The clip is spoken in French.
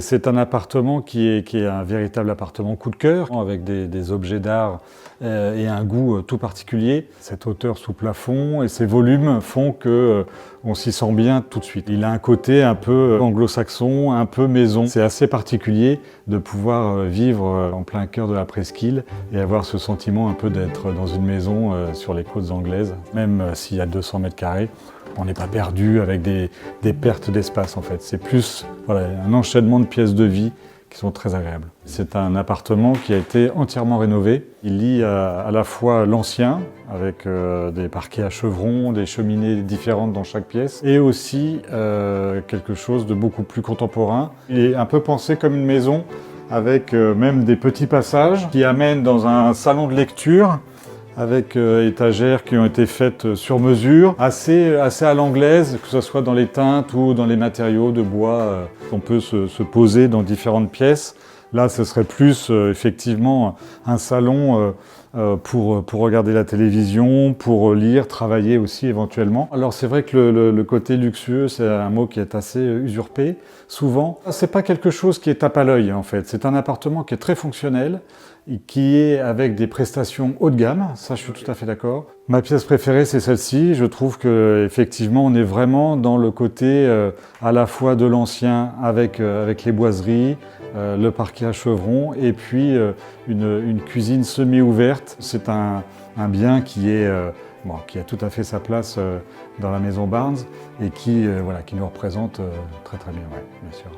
C'est un appartement qui est un véritable appartement coup de cœur, avec des objets d'art et un goût tout particulier. Cette hauteur sous plafond et ces volumes font que on s'y sent bien tout de suite. Il a un côté un peu anglo-saxon, un peu maison. C'est assez particulier de pouvoir vivre en plein cœur de la presqu'île et avoir ce sentiment un peu d'être dans une maison sur les côtes anglaises. Même s'il y a 200 mètres carrés, on n'est pas perdu avec des pertes d'espace en fait. C'est plus voilà, un enchaînement de pièces de vie qui sont très agréables. C'est un appartement qui a été entièrement rénové. Il lie à la fois l'ancien, avec des parquets à chevrons, des cheminées différentes dans chaque pièce, et aussi quelque chose de beaucoup plus contemporain. Il est un peu pensé comme une maison, avec même des petits passages qui amènent dans un salon de lecture, avec étagères qui ont été faites sur mesure, assez à l'anglaise, que ce soit dans les teintes ou dans les matériaux de bois. On peut se poser dans différentes pièces. Là, ce serait plus effectivement un salon pour regarder la télévision, pour lire, travailler aussi éventuellement. Alors c'est vrai que le côté luxueux, c'est un mot qui est assez usurpé, souvent. C'est pas quelque chose qui est tape à l'œil en fait. C'est un appartement qui est très fonctionnel, qui est avec des prestations haut de gamme, ça je suis tout à fait d'accord. Ma pièce préférée c'est celle-ci, je trouve qu'effectivement on est vraiment dans le côté à la fois de l'ancien avec les boiseries, le parquet à chevrons et puis une cuisine semi-ouverte. C'est un bien qui a tout à fait sa place dans la maison Barnes et qui nous représente très très bien, ouais, bien sûr.